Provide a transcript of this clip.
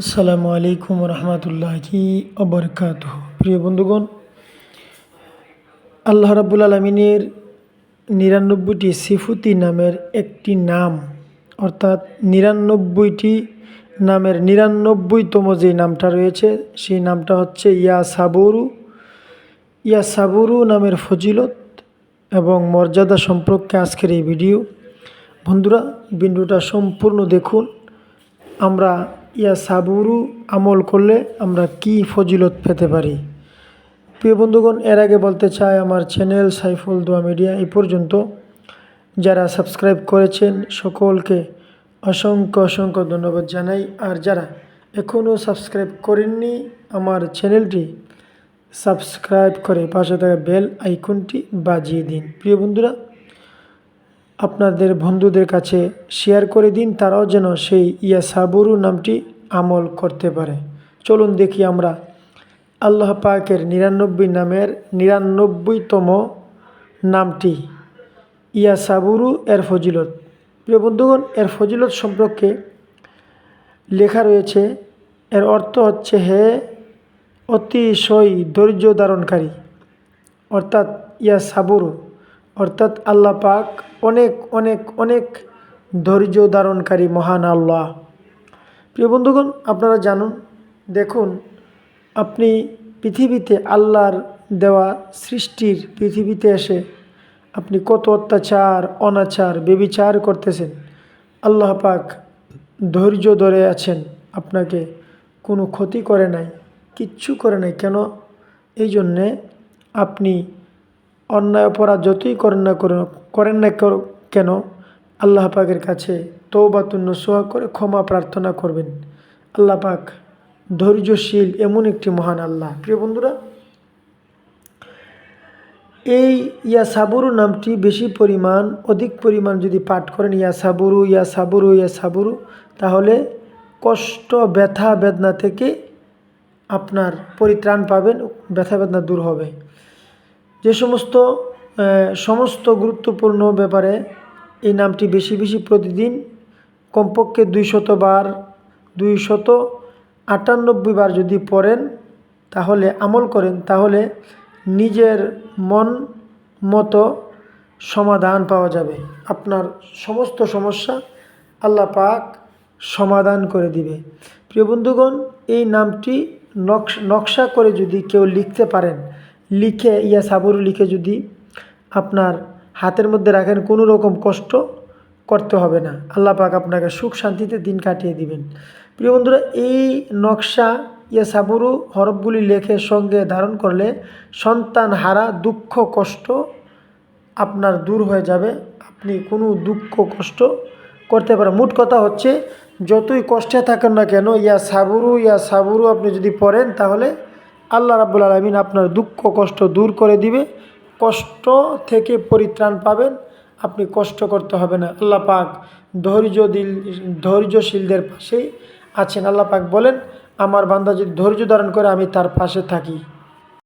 আসসালামু আলাইকুম রহমতুল্লাহি ওবরকাতুহ। প্রিয় বন্ধুগণ, আল্লাহ রাব্বুল আলমিনের ৯৯টি সিফুতি নামের একটি নাম, অর্থাৎ ৯৯টি নামের ৯৯তম যে নামটা রয়েছে সেই নামটা হচ্ছে ইয়া সাবুরু। ইয়া সাবুরু নামের ফজিলত এবং মর্যাদা সম্পর্কে আজকের এই ভিডিও। বন্ধুরা, ভিডিওটা সম্পূর্ণ দেখুন। আমরা ইয়া সাবুরু আমল করলে আমরা কি ফজিলত পেতে পারি। প্রিয় বন্ধুগণ, এর আগে বলতে চাই, আমার চ্যানেল সাইফুল দোয়া মিডিয়া এই পর্যন্ত যারা সাবস্ক্রাইব করেছেন সকলকে অসংখ্য অসংখ্য ধন্যবাদ জানাই। আর যারা এখনও সাবস্ক্রাইব করেননি আমার চ্যানেলটি সাবস্ক্রাইব করে পাশে থাকা বেল আইকনটি বাজিয়ে দিন। প্রিয় বন্ধুরা, আপনাদের বন্ধুদের কাছে শেয়ার করে দিন, তারাও যেন সেই ইয়া সাবুরু নামটি আমল করতে পারে। চলুন দেখি আমরা আল্লাহ পাকের ৯৯ নামের ৯৯তম নামটি ইয়া সাবুরু এর ফজিলত। প্রিয় বন্ধুগণ, এর ফজিলত সম্পর্কে লেখা রয়েছে। এর অর্থ হচ্ছে হে অতিশয় ধৈর্য ধারণকারী, অর্থাৎ ইয়া সাবুরু অর্থাৎ আল্লাহ পাক অনেক অনেক অনেক ধৈর্য ধারণকারী মহান আল্লাহ। প্রিয় বন্ধুগণ, আপনারা জানুন, দেখুন, আপনি পৃথিবীতে আল্লাহর দেওয়া সৃষ্টির পৃথিবীতে এসে আপনি কত অত্যাচার, অনাচার, বেবিচার করতেছেন। আল্লাহ পাক ধৈর্য ধরে আছেন, আপনাকে কোনো ক্ষতি করে নাই, কিচ্ছু করে নাই। কেন? এই জন্যে আপনি অন্যায় অপরাধ যতই করেন না কেন, আল্লাহ পাকের কাছে তওবাতুন নসুহা করে ক্ষমা প্রার্থনা করবেন। আল্লাহ পাক ধৈর্যশীল এমন একটি মহান আল্লাহ। প্রিয় বন্ধুরা, এই ইয়া সাবুরু নামটি অধিক পরিমাণ যদি পাঠ করেন, ইয়া সাবুরু ইয়া সাবুরু ইয়া সাবুরু, তাহলে কষ্ট, ব্যথা বেদনা থেকে আপনার পরিত্রাণ পাবেন, ব্যথা বেদনা দূর হবে। যে সমস্ত গুরুত্বপূর্ণ ব্যাপারে এই নামটি বেশি বেশি প্রতিদিন কমপক্ষে 200 বার, 298 বার যদি পড়েন, তাহলে আমল করেন, তাহলে নিজের মন মতো সমাধান পাওয়া যাবে। আপনার সমস্ত সমস্যা আল্লাহ পাক সমাধান করে দিবে। প্রিয় বন্ধুগণ, এই নামটি নকশা করে যদি কেউ লিখতে পারেন, লিখে ইয়া সাবুরু লিখে যদি আপনার হাতের মধ্যে রাখেন, কোনো রকম কষ্ট করতে হবে না। আল্লাহ পাক আপনাকে সুখ শান্তিতে দিন কাটিয়ে দিবেন। প্রিয় বন্ধুরা, এই নকশা ইয়া সাবুরু হরফগুলি লেখে সঙ্গে ধারণ করলে সন্তান হারা দুঃখ কষ্ট আপনার দূর হয়ে যাবে। আপনি কোনো দুঃখ কষ্ট করতে পারেন। মোট কথা হচ্ছে, যতই কষ্টে থাকেন না কেন, ইয়া সাবুরু আপনি যদি পড়েন, তাহলে আল্লাহ রাব্বুল আলামিন আপনার দুঃখ কষ্ট দূর করে দিবে। কষ্ট থেকে পরিত্রাণ পাবেন, আপনি কষ্ট করতে হবে না। আল্লাহ পাক ধৈর্যশীলদের পাশেই আছেন। আল্লাহ পাক বলেন, আমার বান্দা যদি ধৈর্য ধারণ করে আমি তার পাশে থাকি।